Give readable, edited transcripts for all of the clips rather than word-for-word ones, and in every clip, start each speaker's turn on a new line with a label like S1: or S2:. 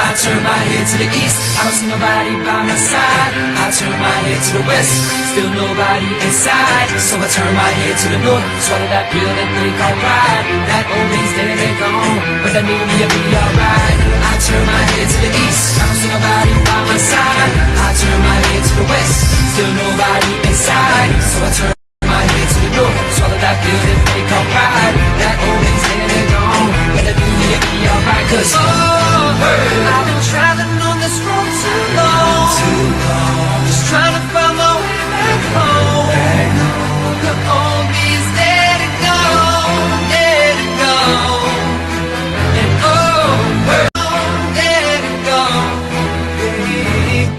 S1: I turn my head to the east, I don't see nobody by my side. I turn my head to the west, still nobody inside. So I turn my head to the north, swallow that pill that they call pride. That old man's dead and gone, but that new me'll be alright. I turn my head to the east, I don't see nobody by my side. I turn my head to the west, still nobody inside. So I turn my head to the north, swallow that pill that they call pride. That old man's dead and gone, but that new me'll be alright. Cause I've been traveling on this road too long, just trying to find my way back home. The old me is dead and gone, dead and gone. And dead and gone, baby.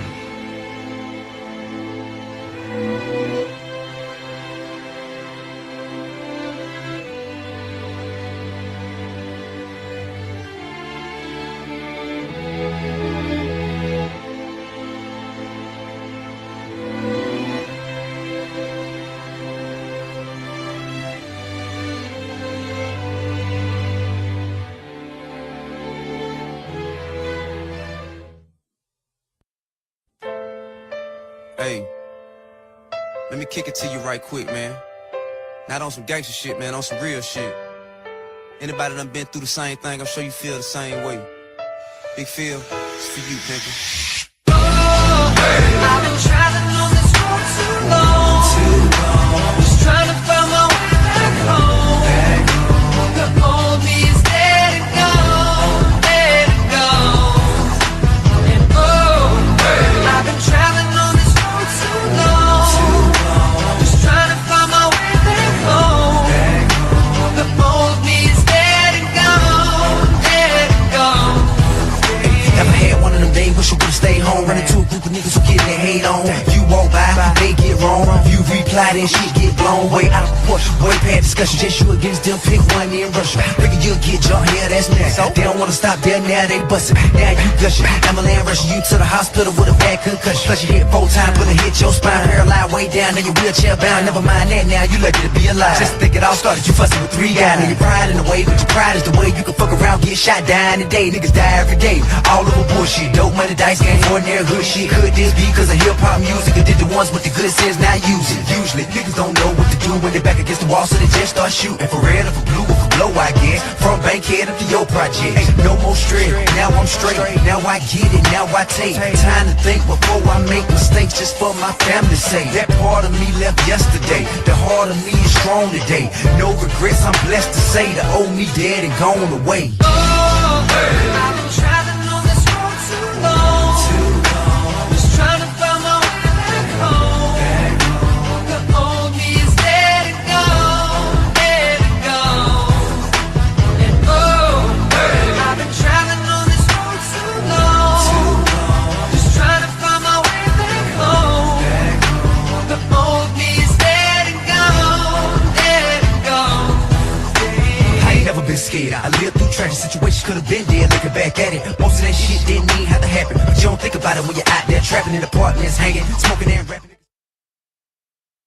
S2: Hey, let me kick it to you right quick, man. Not on some gangster shit, man, on some real shit. Anybody done been through the same thing, I'm sure you feel the same way. Big Phil, it's for you, nigga.
S1: I've been traveling on this road too long, just trying to find my way back home. The old me is dead and gone, dead and gone. And I've been traveling on this road too long, just trying to find my way back home. The old me is dead and gone, dead and gone.
S3: Never had one of them days, wish you would've stayed home. Running to a group of niggas who get their hate on. You walk by, they get wrong. You reply, then shit get blown way out of proportion. Way past discussion, just you against them, pick one and rush. Figure you'll get your hair, that's next. They don't wanna stop there, now they bustin'. Now you gushing. Ambulance rushing you to the hospital with a bad concussion. Plus you hit 4 times, but it hit your spine. Paralyzed way down, now you wheelchair bound. Never mind that, now you lucky to be alive. Just think it all started, you fussing with 3 guys. Now your pride in the way, but your pride is the way you can fuck around, get shot, die in a day. Niggas die every day, all over bullshit. Dope money, dice game, ordinary hood shit. Could this be cause of hip-hop music? Or did the ones with the good sense not use it? Usually, niggas don't know what to do when they back against the wall, so they just start shooting. For red or for blue or for blow, I guess. From Bankhead up to your project. No more straight, now I'm straight. Now I get it, now I take time to think before I make mistakes, just for my family's sake. That part of me left yesterday, the heart of me is strong today. No regrets, I'm blessed to say the old me dead and gone away.
S1: I've been traveling on this road too long, just trying to find my way back home. The old me is dead and gone, dead and gone. And I've been traveling on this road too long, just trying to find my way back home. The old me is dead and gone, dead and gone.
S3: I ain't never been scared. I lived through tragic situations, could've been there looking back at it. Most of that shit didn't even have to happen, but you don't think about it when you're out there trapping in apartments, hanging, smoking and rapping.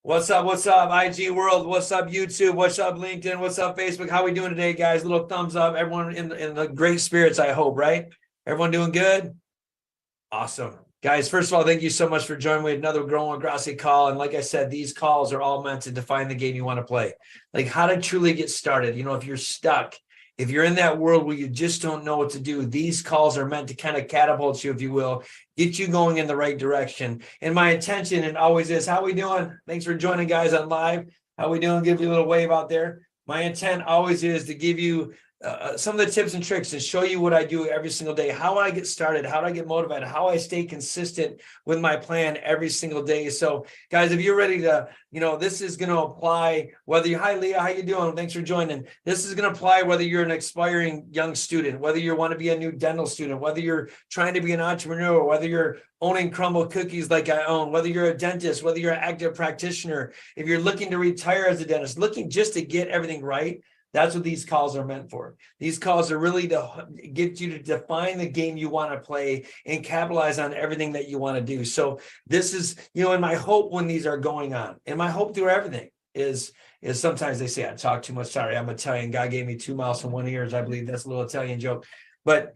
S4: What's up, IG world? What's up, YouTube? What's up, LinkedIn? What's up, Facebook? How we doing today, guys? Little thumbs up. Everyone in the great spirits, I hope, right? Everyone doing good? Awesome. Guys, first of all, thank you so much for joining me with another Growing Grossi call. And like I said, these calls are all meant to define the game you want to play. Like how to truly get started. You know, if you're stuck, if you're in that world where you just don't know what to do, these calls are meant to kind of catapult you, if you will, get you going in the right direction. And my intention, and always is, how we doing? Thanks for joining, guys, on live. How we doing? Give you a little wave out there. My intent always is to give you some of the tips and tricks and show you what I do every single day, how I get started, how do I get motivated, how I stay consistent with my plan every single day. So guys, if you're ready to, you know, this is going to apply whether you, hi Leah, how you doing? Thanks for joining. This is going to apply whether you're an aspiring young student, whether you want to be a new dental student, whether you're trying to be an entrepreneur, whether you're owning crumble cookies like I own, whether you're a dentist, whether you're an active practitioner, if you're looking to retire as a dentist, looking just to get everything right. That's what these calls are meant for. These calls are really to get you to define the game you want to play and capitalize on everything that you want to do. So this is, you know, and my hope when these are going on, and my hope through everything is sometimes they say I talk too much. Sorry, I'm Italian. God gave me 2 mouths and 1 ear. I believe that's a little Italian joke. But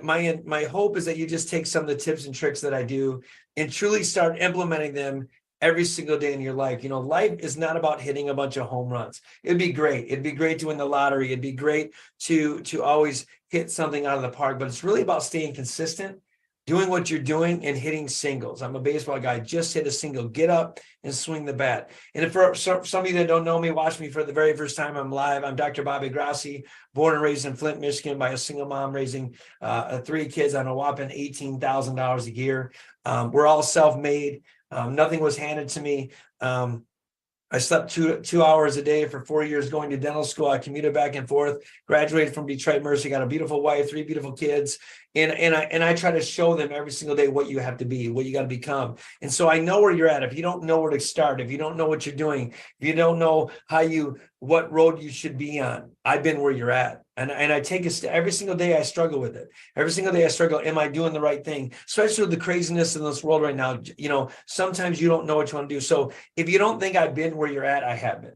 S4: my hope is that you just take some of the tips and tricks that I do and truly start implementing them every single day in your life. Life is not about hitting a bunch of home runs. It'd be great. It'd be great to win the lottery. It'd be great to always hit something out of the park, but it's really about staying consistent, doing what you're doing, and hitting singles. I'm a baseball guy. Just hit a single, get up and swing the bat. And for some of you that don't know me, watch me for the very first time, I'm live. I'm Dr. Bobby Grossi, born and raised in Flint, Michigan by a single mom raising 3 kids on a whopping $18,000 a year. We're all self-made. Nothing was handed to me. I slept two hours a day for 4 years going to dental school. I commuted back and forth, graduated from Detroit Mercy, got a beautiful wife, 3 beautiful kids. And I try to show them every single day what you have to be, what you got to become. And so I know where you're at. If you don't know where to start, if you don't know what you're doing, if you don't know what road you should be on, I've been where you're at. And I take a step every single day. I struggle with it. Every single day I struggle. Am I doing the right thing? Especially with the craziness in this world right now. Sometimes you don't know what you want to do. So if you don't think I've been where you're at, I have been.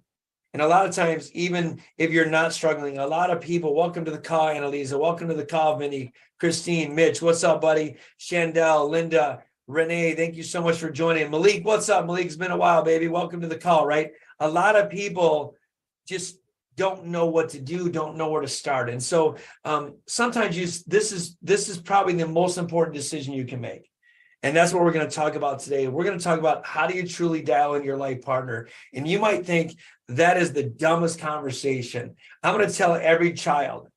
S4: And a lot of times, even if you're not struggling, a lot of people, welcome to the call, Annalisa, welcome to the call, Vinny, Christine, Mitch, what's up, buddy? Chandel, Linda, Renee, thank you so much for joining. Malik, what's up? Malik, it's been a while, baby. Welcome to the call, right? A lot of people just don't know what to do, don't know where to start. And so sometimes this is probably the most important decision you can make. And that's what we're going to talk about today. We're going to talk about how do you truly dial in your life partner. And you might think that is the dumbest conversation. I'm going to tell every child,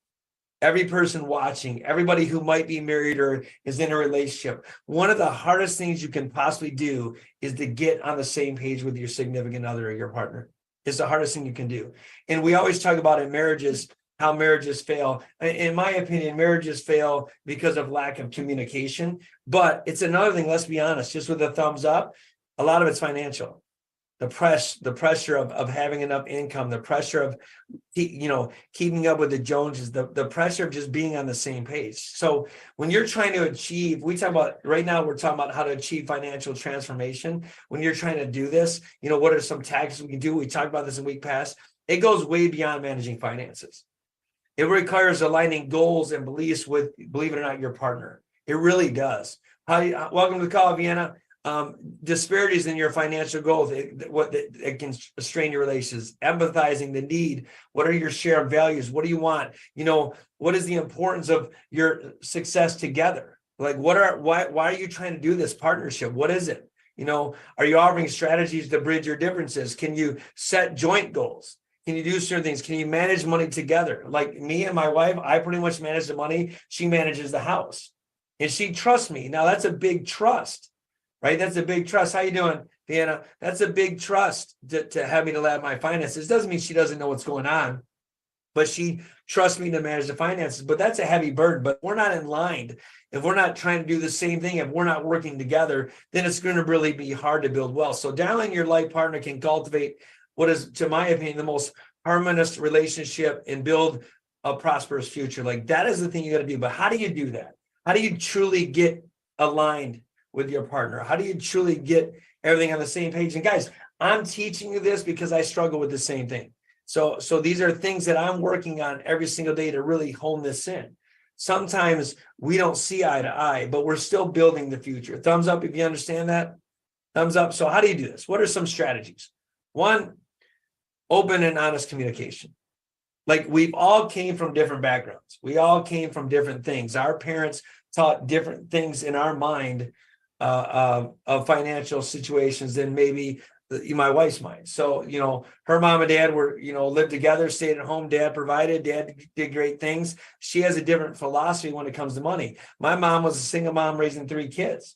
S4: every person watching, everybody who might be married or is in a relationship, one of the hardest things you can possibly do is to get on the same page with your significant other or your partner. It's the hardest thing you can do. And we always talk about in marriages, how marriages fail. In my opinion, marriages fail because of lack of communication. But it's another thing, let's be honest, just with a thumbs up, a lot of it's financial. The pressure of having enough income, the pressure of keeping up with the Joneses, the pressure of just being on the same page. So when you're trying to achieve, we're talking about how to achieve financial transformation. When you're trying to do this, what are some tactics we can do? We talked about this in week past. It goes way beyond managing finances. It requires aligning goals and beliefs with, believe it or not, your partner. It really does. Welcome to the call, Vienna. Disparities in your financial goals, it can strain your relations. Empathizing the need. What are your shared values? What do you want? What is the importance of your success together? Like, why are you trying to do this partnership? What is it? Are you offering strategies to bridge your differences? Can you set joint goals? Can you do certain things? Can you manage money together? Like me and my wife, I pretty much manage the money. She manages the house. And she trusts me. Now, that's a big trust, right? That's a big trust. How you doing, Vienna? That's a big trust to have me to lab my finances. Doesn't mean she doesn't know what's going on, but she trusts me to manage the finances. But that's a heavy burden. But we're not in line. If we're not trying to do the same thing, if we're not working together, then it's going to really be hard to build wealth. So dialing your life partner can cultivate what is, to my opinion, the most harmonious relationship and build a prosperous future. Like, that is the thing you got to do. But how do you do that? How do you truly get aligned with your partner? How do you truly get everything on the same page? And guys, I'm teaching you this because I struggle with the same thing. So these are things that I'm working on every single day to really hone this in. Sometimes we don't see eye to eye, but we're still building the future. Thumbs up if you understand that. Thumbs up. So how do you do this? What are some strategies? One, open and honest communication. Like, we've all came from different backgrounds. We all came from different things. Our parents taught different things in our mind of financial situations than maybe my wife's mind. So, her mom and dad were, lived together, stayed at home. Dad provided. Dad did great things. She has a different philosophy when it comes to money. My mom was a single mom raising 3 kids.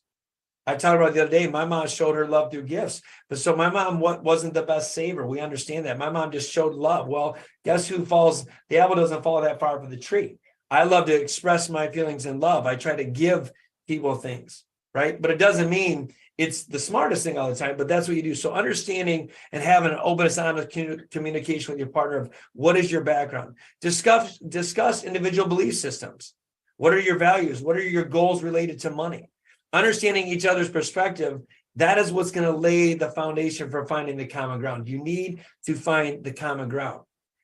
S4: I talked about it the other day. My mom showed her love through gifts. But so my mom wasn't the best saver. We understand that. My mom just showed love. Well, guess who falls? The apple doesn't fall that far from the tree. I love to express my feelings in love. I try to give people things, right? But it doesn't mean it's the smartest thing all the time, but that's what you do. So understanding and having an open and honest communication with your partner of what is your background. Discuss individual belief systems. What are your values? What are your goals related to money? Understanding each other's perspective, that is what's going to lay the foundation for finding the common ground. You need to find the common ground.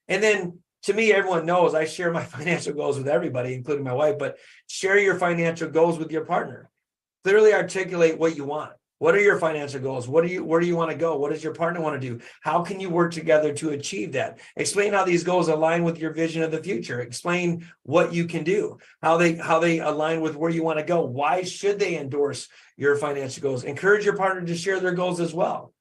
S4: And then to me, everyone knows I share my financial goals with everybody, including my wife, but share your financial goals with your partner. Clearly articulate what you want. What are your financial goals? Where do you want to go? What does your partner want to do? How can you work together to achieve that? Explain how these goals align with your vision of the future. Explain what you can do, how they align with where you want to go. Why should they endorse your financial goals? Encourage your partner to share their goals as well.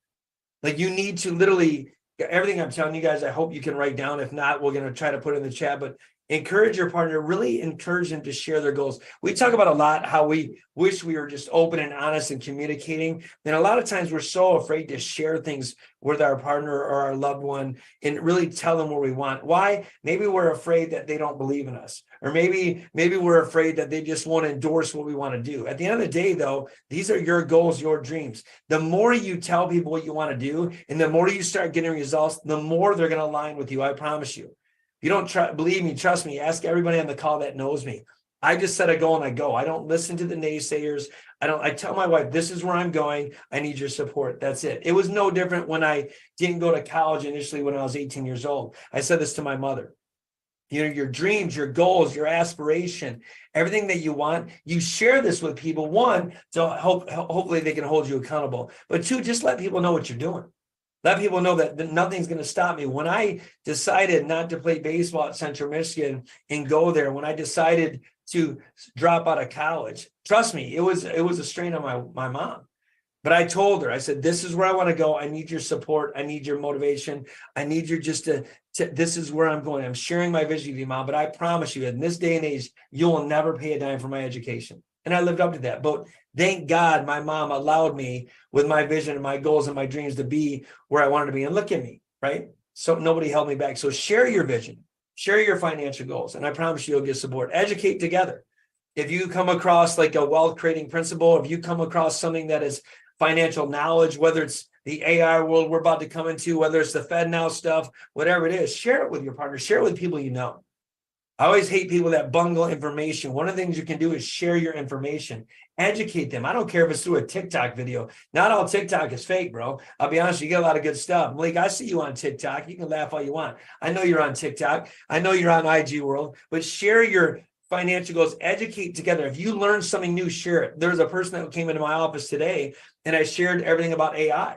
S4: Like, you need to literally, everything I'm telling you guys, I hope you can write down. If not, we're going to try to put it in the chat, but encourage your partner, really encourage them to share their goals. We talk about a lot how we wish we were just open and honest and communicating. And a lot of times we're so afraid to share things with our partner or our loved one and really tell them what we want. Why? Maybe we're afraid that they don't believe in us, or maybe we're afraid that they just won't endorse what we want to do. At the end of the day, though, these are your goals, your dreams. The more you tell people what you want to do, and the more you start getting results, the more they're going to align with you. I promise you. If you don't believe me, trust me, ask everybody on the call that knows me. I just set a goal and I go. I don't listen to the naysayers. I tell my wife, this is where I'm going. I need your support. That's it. It was no different when I didn't go to college initially when I was 18 years old. I said this to my mother. You know, your dreams, your goals, your aspiration, everything that you want, you share this with people. One, to hopefully they can hold you accountable. But two, just let people know what you're doing. Let people know that nothing's going to stop me. When I decided not to play baseball at Central Michigan and go there, when I decided to drop out of college, trust me, it was a strain on my mom. But I told her, I said, this is where I want to go. I need your support. I need your motivation. I need you just to this is where I'm going. I'm sharing my vision with you, Mom. But I promise you, in this day and age, you will never pay a dime for my education. And I lived up to that. But thank God my mom allowed me, with my vision and my goals and my dreams, to be where I wanted to be. And look at me, right? So nobody held me back. So share your vision, share your financial goals, and I promise you, you'll get support. Educate together. If you come across like a wealth creating principle, if you come across something that is financial knowledge, whether it's the AI world we're about to come into, whether it's the Fed now stuff, whatever it is, share it with your partner, share it with people you know. I always hate people that bungle information. One of the things you can do is share your information, educate them. I don't care if it's through a TikTok video. Not all TikTok is fake, bro. I'll be honest, you get a lot of good stuff. Malik, I see you on TikTok. You can laugh all you want. I know you're on TikTok. I know you're on IG World, but share your financial goals, educate together. If you learn something new, share it. There's a person that came into my office today, and I shared everything about AI.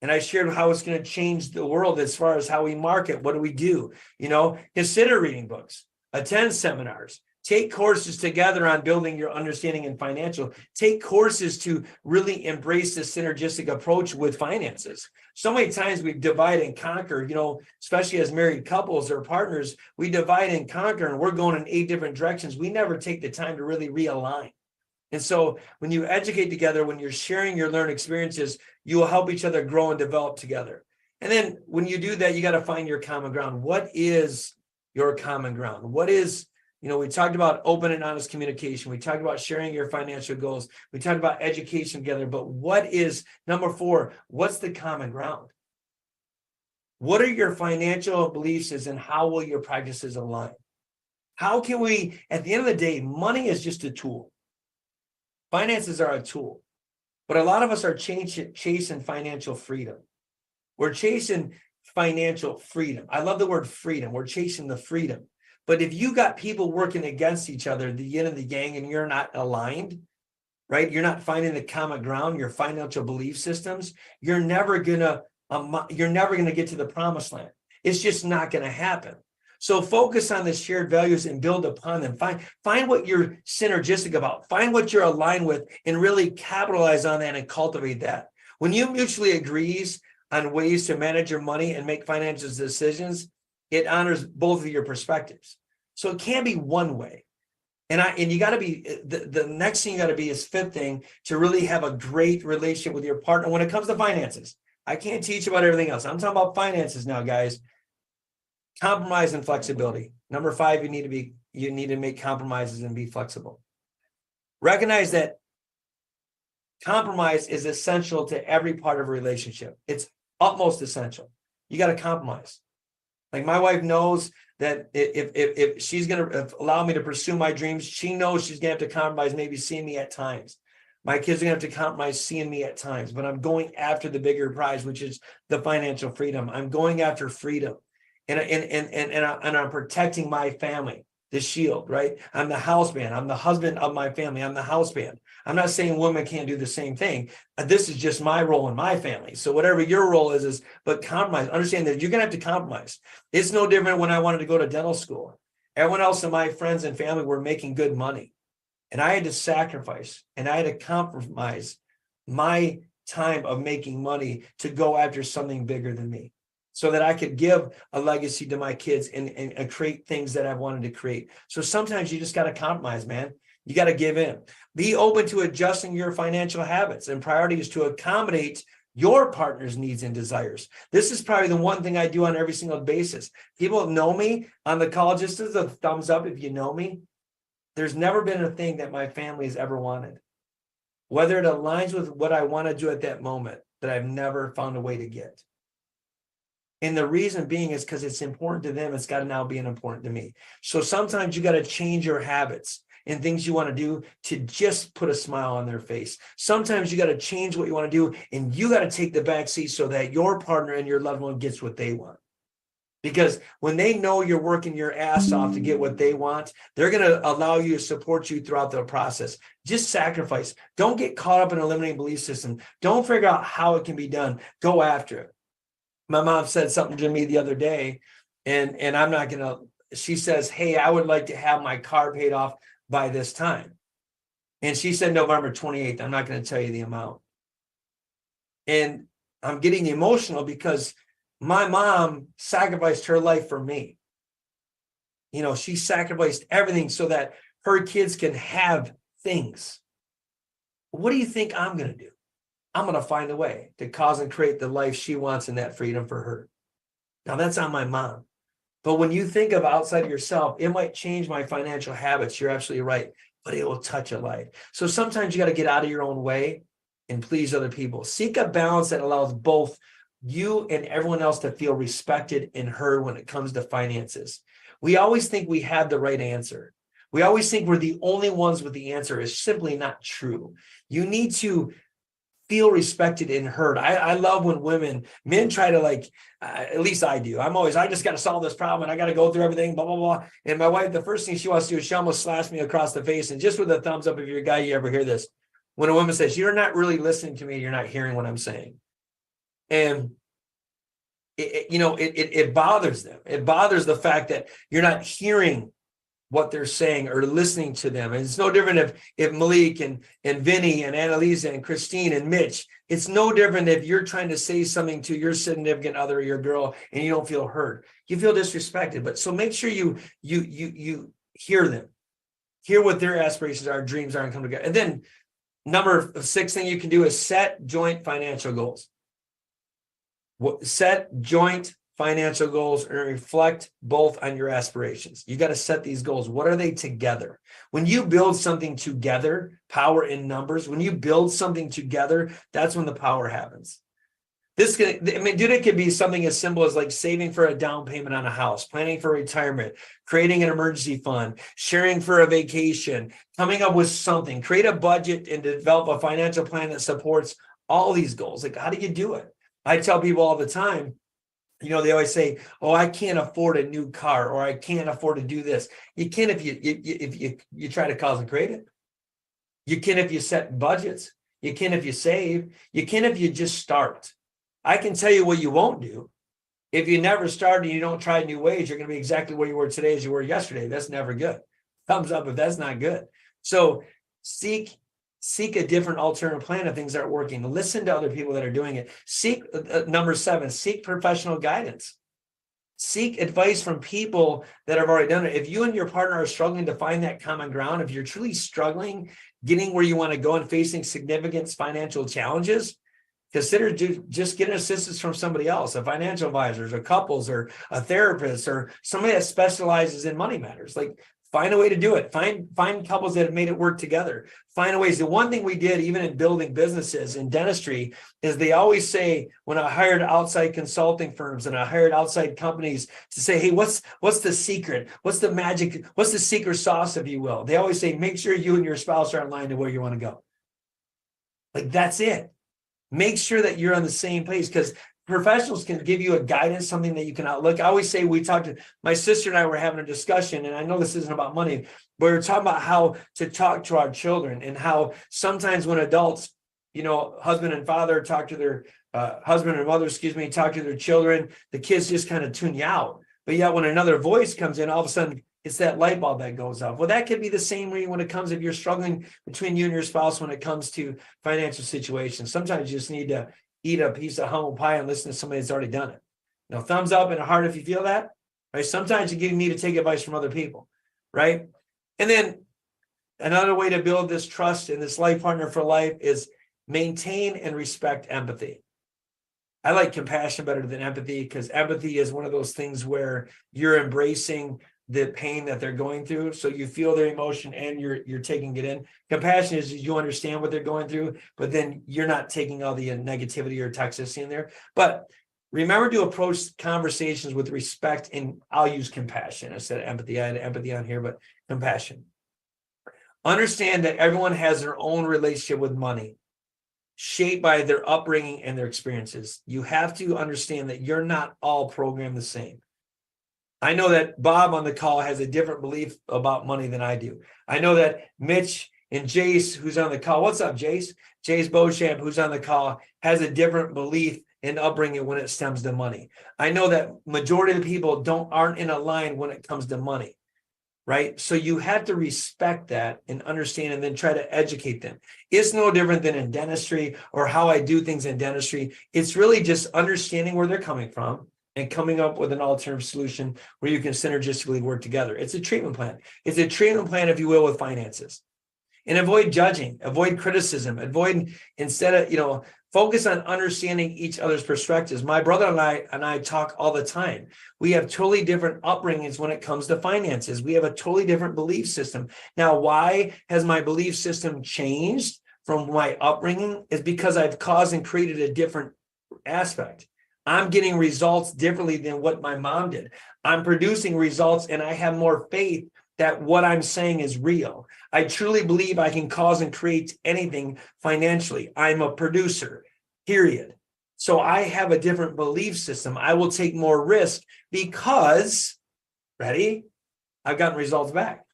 S4: And I shared how it's going to change the world as far as how we market. What do we do? You know, consider reading books. Attend seminars, take courses together on building your understanding in financial, take courses to really embrace the synergistic approach with finances. So many times we divide and conquer, you know, especially as married couples or partners, we divide and conquer and we're going in 8 different directions. We never take the time to really realign. And so when you educate together, when you're sharing your learned experiences, you will help each other grow and develop together. And then when you do that, you got to find your common ground. What is your common ground? What is, you know, we talked about open and honest communication. We talked about sharing your financial goals. We talked about education together. But what is, number 4, what's the common ground? What are your financial beliefs and how will your practices align? How can we, at the end of the day, money is just a tool. Finances are a tool. But a lot of us are chasing financial freedom. We're chasing financial freedom. I love the word freedom. We're chasing the freedom. But if you got people working against each other, the yin and the yang, and you're not aligned, right? You're not finding the common ground, your financial belief systems, you're never gonna get to the promised land. It's just not gonna happen. So focus on the shared values and build upon them. Find what you're synergistic about. Find what you're aligned with and really capitalize on that and cultivate that. When you mutually agrees on ways to manage your money and make financial decisions, it honors both of your perspectives. So it can't be one way. And you got to be, the next thing you got to be is 5th thing, to really have a great relationship with your partner when it comes to finances. I can't teach about everything else. I'm talking about finances now, guys. Compromise and flexibility. Number 5, you need to make compromises and be flexible. Recognize that compromise is essential to every part of a relationship. It's utmost essential. You got to compromise. Like, my wife knows that if she's going to allow me to pursue my dreams, she knows she's going to have to compromise, maybe seeing me at times. My kids are going to have to compromise seeing me at times, but I'm going after the bigger prize, which is the financial freedom. I'm going after freedom. and I'm protecting my family, the shield, right? I'm the house man. I'm the husband of my family. I'm the house man. I'm not saying women can't do the same thing. This is just my role in my family. So whatever your role is, but compromise. Understand that you're going to have to compromise. It's no different when I wanted to go to dental school. Everyone else in my friends and family were making good money. And I had to sacrifice and I had to compromise my time of making money to go after something bigger than me, so that I could give a legacy to my kids and create things that I wanted to create. So sometimes you just got to compromise, man. You got to give in. Be open to adjusting your financial habits and priorities to accommodate your partner's needs and desires. This is probably the one thing I do on every single basis. People know me on the call. Just as a thumbs up if you know me. There's never been a thing that my family has ever wanted, whether it aligns with what I want to do at that moment, that I've never found a way to get. And the reason being is because it's important to them. It's got to now be important to me. So sometimes you got to change your habits and things you want to do to just put a smile on their face. Sometimes you got to change what you want to do, and you got to take the back seat so that your partner and your loved one gets what they want. Because when they know you're working your ass off to get what they want, they're going to allow you to support you throughout the process. Just sacrifice. Don't get caught up in a limiting belief system. Don't figure out how it can be done. Go after it. My mom said something to me the other day, and I'm not going to, she says, hey, I would like to have my car paid off by this time. And she said November 28th. I'm not going to tell you the amount. And I'm getting emotional because my mom sacrificed her life for me. You know, she sacrificed everything so that her kids can have things. What do you think I'm going to do? I'm going to find a way to cause and create the life she wants and that freedom for her. Now that's on my mom. But when you think of outside of yourself, it might change my financial habits. You're absolutely right, but it will touch a life. So sometimes you got to get out of your own way and please other people. Seek a balance that allows both you and everyone else to feel respected and heard when it comes to finances. We always think we have the right answer. We always think we're the only ones with the answer. It's simply not true. You need to feel respected and heard. I love when men try to at least I do. I just got to solve this problem and I got to go through everything, blah, blah, blah. And my wife, the first thing she wants to do is she almost slaps me across the face. And just with a thumbs up, if you're a guy, you ever hear this, when a woman says, you're not really listening to me, you're not hearing what I'm saying. And it bothers them. It bothers the fact that you're not hearing what they're saying or listening to them. And it's no different if Malik and Vinny and Annalisa and Christine and Mitch, it's no different if you're trying to say something to your significant other or your girl and you don't feel heard. You feel disrespected. But so make sure you hear them, hear what their aspirations are, dreams are, and come together. And then number 6 thing you can do is set joint financial goals. Set joint financial goals and reflect both on your aspirations. You got to set these goals. What are they together? When you build something together, power in numbers, when you build something together, that's when the power happens. It could be something as simple as like saving for a down payment on a house, planning for retirement, creating an emergency fund, sharing for a vacation, coming up with something, create a budget and develop a financial plan that supports all these goals. Like, how do you do it? I tell people all the time, they always say, oh, I can't afford a new car, or I can't afford to do this. You can if you try to cause and create it. You can if you set budgets. You can if you save. You can if you just start. I can tell you what you won't do. If you never start and you don't try new ways, you're going to be exactly where you were today as you were yesterday. That's never good. Thumbs up if that's not good. So seek a different alternative plan if things aren't working. Listen to other people that are doing it. Seek number 7, seek professional guidance. Seek advice from people that have already done it. If you and your partner are struggling to find that common ground, if you're truly struggling, getting where you want to go and facing significant financial challenges, consider just getting assistance from somebody else, a financial advisor, or couples, or a therapist, or somebody that specializes in money matters. Like, find a way to do it. Find couples that have made it work together. Find ways. The one thing we did, even in building businesses in dentistry, is they always say, when I hired outside consulting firms and I hired outside companies to say, hey, what's the secret? What's the magic? What's the secret sauce, if you will? They always say, make sure you and your spouse are in line to where you want to go. Like, that's it. Make sure that you're on the same page, because professionals can give you a guidance, something that you can outlook. I always say, we talked to my sister and I were having a discussion, and I know this isn't about money, but we were talking about how to talk to our children, and how sometimes when adults, husband and father talk to their husband and mother, talk to their children, the kids just kind of tune you out. But yet when another voice comes in, all of a sudden it's that light bulb that goes off. Well, that could be the same way when it comes, if you're struggling between you and your spouse when it comes to financial situations. Sometimes you just need to eat a piece of humble pie and listen to somebody that's already done it. Thumbs up and a heart if you feel that, right? Sometimes you need to take advice from other people, right? And then another way to build this trust in this life partner for life is maintain and respect empathy. I like compassion better than empathy, because empathy is one of those things where you're embracing the pain that they're going through. So you feel their emotion and you're taking it in. Compassion is you understand what they're going through, but then you're not taking all the negativity or toxicity in there. But remember to approach conversations with respect, and I'll use compassion instead of empathy. I had empathy on here, but compassion. Understand that everyone has their own relationship with money, shaped by their upbringing and their experiences. You have to understand that you're not all programmed the same. I know that Bob on the call has a different belief about money than I do. I know that Mitch and Jace, who's on the call, what's up, Jace? Jace Beauchamp, who's on the call, has a different belief in upbringing when it stems to money. I know that majority of the people aren't in a line when it comes to money, right? So you have to respect that and understand, and then try to educate them. It's no different than in dentistry or how I do things in dentistry. It's really just understanding where they're coming from and coming up with an alternative solution where you can synergistically work together. It's a treatment plan. It's a treatment plan, if you will, with finances. And avoid judging, avoid criticism, focus on understanding each other's perspectives. My brother and I talk all the time. We have totally different upbringings when it comes to finances. We have a totally different belief system. Now, why has my belief system changed from my upbringing? Is because I've caused and created a different aspect. I'm getting results differently than what my mom did. I'm producing results, and I have more faith that what I'm saying is real. I truly believe I can cause and create anything financially. I'm a producer, period. So I have a different belief system. I will take more risk because, ready? I've gotten results back.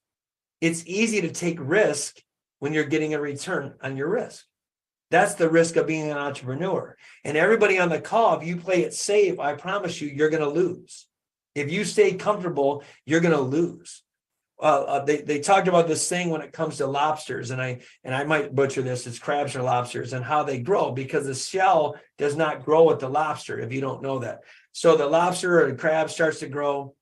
S4: It's easy to take risk when you're getting a return on your risk. That's the risk of being an entrepreneur. And everybody on the call, if you play it safe, I promise you, you're going to lose. If you stay comfortable, you're going to lose. They talked about this thing when it comes to lobsters, and I might butcher this. It's crabs or lobsters, and how they grow, because the shell does not grow with the lobster, if you don't know that. So the lobster or the crab starts to grow,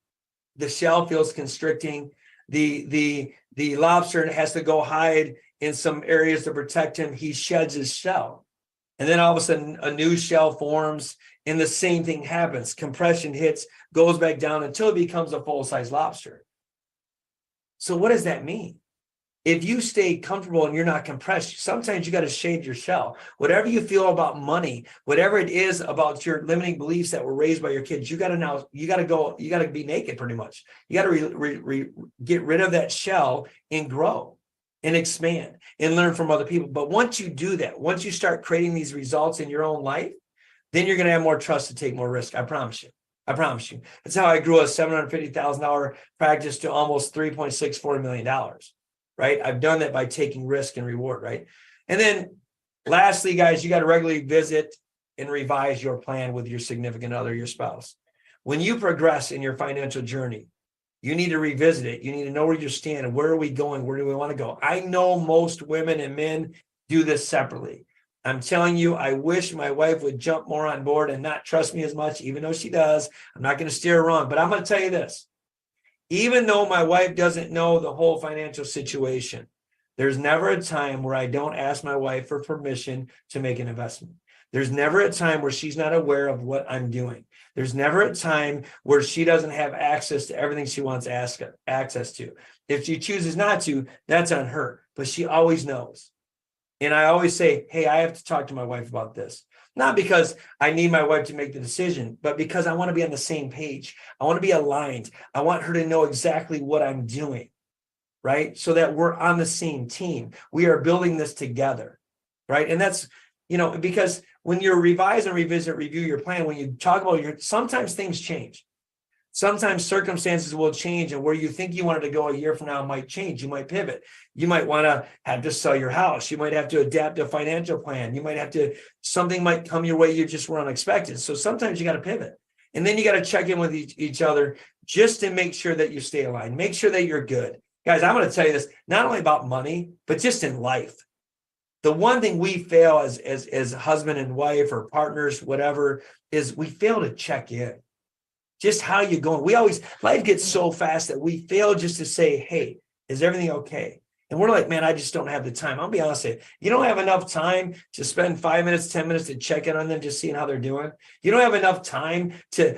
S4: the shell feels constricting. The lobster has to go hide in some areas to protect him. He sheds his shell, and then all of a sudden a new shell forms, and the same thing happens. Compression hits, goes back down until it becomes a full-size lobster. So what does that mean? If you stay comfortable and you're not compressed, sometimes you got to shade your shell. Whatever you feel about money, whatever it is about your limiting beliefs that were raised by your kids, you got to be naked pretty much. You got to get rid of that shell and grow and expand and learn from other people. But once you do that, once you start creating these results in your own life, then you're going to have more trust to take more risk. I promise you. I promise you. That's how I grew a $750,000 practice to almost $3.64 million, right? I've done that by taking risk and reward, right? And then lastly, guys, you got to regularly visit and revise your plan with your significant other, your spouse. When you progress in your financial journey, you need to revisit it. You need to know where you stand and where are we going? Where do we want to go? I know most women and men do this separately. I'm telling you, I wish my wife would jump more on board and not trust me as much, even though she does. I'm not going to steer her wrong, but I'm going to tell you this. Even though my wife doesn't know the whole financial situation, there's never a time where I don't ask my wife for permission to make an investment. There's never a time where she's not aware of what I'm doing. There's never a time where she doesn't have access to everything she wants access to. If she chooses not to, that's on her, but she always knows. And I always say, hey, I have to talk to my wife about this. Not because I need my wife to make the decision, but because I want to be on the same page. I want to be aligned. I want her to know exactly what I'm doing, right? So that we're on the same team. We are building this together, right? And that's, because when you revise and review your plan, when you talk about sometimes things change. Sometimes circumstances will change, and where you think you wanted to go a year from now might change. You might pivot. You might want to have to sell your house. You might have to adapt a financial plan. You might have to, something might come your way you just were unexpected. So sometimes you got to pivot. And then you got to check in with each other just to make sure that you stay aligned. Make sure that you're good. Guys, I'm going to tell you this, not only about money, but just in life. The one thing we fail as husband and wife or partners, whatever, is we fail to check in. Just how you going? Life gets so fast that we fail just to say, hey, is everything okay? And we're like, man, I just don't have the time. I'll be honest with you. You don't have enough time to spend 5 minutes, 10 minutes to check in on them, just seeing how they're doing. You don't have enough time to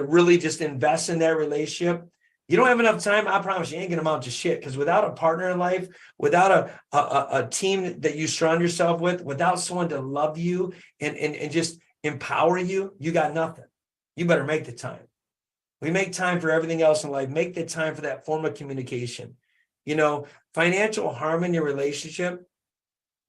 S4: really just invest in that relationship. You don't have enough time. I promise you ain't going to amount to shit, because without a partner in life, without a team that you surround yourself with, without someone to love you and just empower you, you got nothing. You better make the time. We make time for everything else in life. Make the time for that form of communication. Financial harmony in your relationship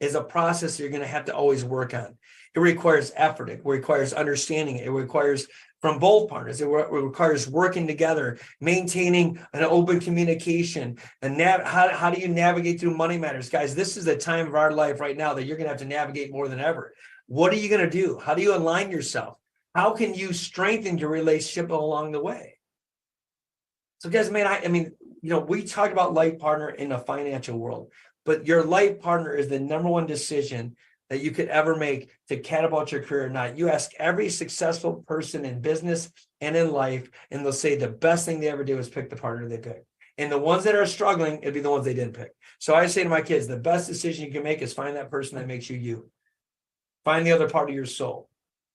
S4: is a process you're going to have to always work on. It requires effort. It requires understanding. It requires from both partners. It requires working together, maintaining an open communication. And how do you navigate through money matters? Guys, this is the time of our life right now that you're going to have to navigate more than ever. What are you going to do? How do you align yourself? How can you strengthen your relationship along the way? So guys, man, we talk about life partner in a financial world, but your life partner is the number one decision that you could ever make to catapult your career or not. You ask every successful person in business and in life, and they'll say the best thing they ever did was pick the partner they picked. And the ones that are struggling, it'd be the ones they didn't pick. So I say to my kids, the best decision you can make is find that person that makes you you. Find the other part of your soul.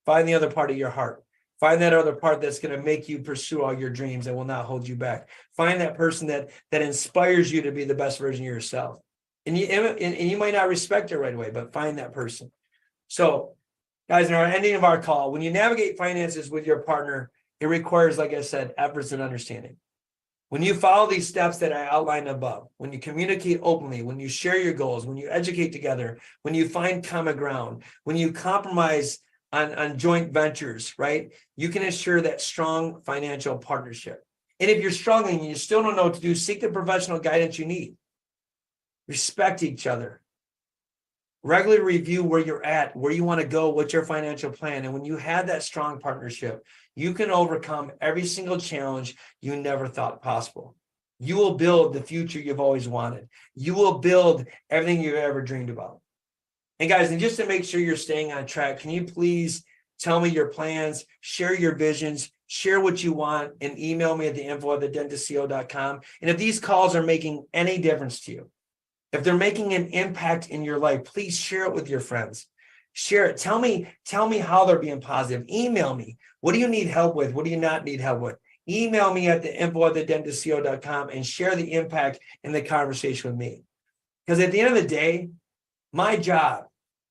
S4: Find the other part of your heart. Find that other part that's going to make you pursue all your dreams and will not hold you back. Find that person that inspires you to be the best version of yourself. And you might not respect it right away, but find that person. So, guys, in our ending of our call, when you navigate finances with your partner, it requires, like I said, efforts and understanding. When you follow these steps that I outlined above, when you communicate openly, when you share your goals, when you educate together, when you find common ground, when you compromise on joint ventures, right? You can ensure that strong financial partnership. And if you're struggling and you still don't know what to do, seek the professional guidance you need. Respect each other. Regularly review where you're at, where you want to go, what's your financial plan. And when you have that strong partnership, you can overcome every single challenge you never thought possible. You will build the future you've always wanted. You will build everything you've ever dreamed about. And guys, and just to make sure you're staying on track, can you please tell me your plans, share your visions, share what you want, and email me at the info@thedentistco.com. And if these calls are making any difference to you, if they're making an impact in your life, please share it with your friends. Share it. Tell me how they're being positive. Email me. What do you need help with? What do you not need help with? Email me at the info@thedentistco.com and share the impact in the conversation with me. Because at the end of the day, my job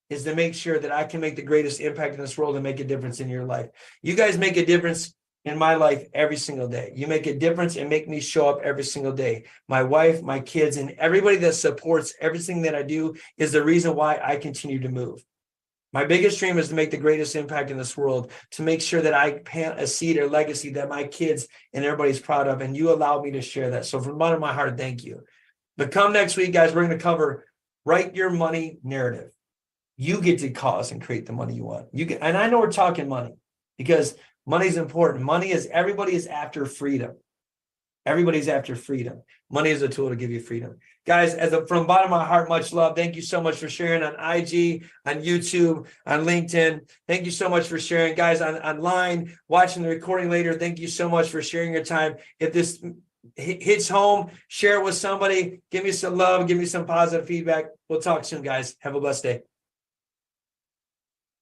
S4: is to make sure that I can make the greatest impact in this world and make a difference in your life. You guys make a difference in my life every single day. You make a difference and make me show up every single day. My wife, my kids, and everybody that supports everything that I do is the reason why I continue to move. My biggest dream is to make the greatest impact in this world, to make sure that I plant a seed or legacy that my kids and everybody's proud of. And you allow me to share that. So from the bottom of my heart, thank you. But come next week, guys, we're going to cover Write Your Money Narrative. You get to cause and create the money you want. And I know we're talking money because money is important. Everybody is after freedom. Everybody's after freedom. Money is a tool to give you freedom. Guys, from the bottom of my heart, much love. Thank you so much for sharing on IG, on YouTube, on LinkedIn. Thank you so much for sharing. Guys, online, watching the recording later, thank you so much for sharing your time. If this hits home, share it with somebody. Give me some love. Give me some positive feedback. We'll talk soon, guys. Have a blessed day.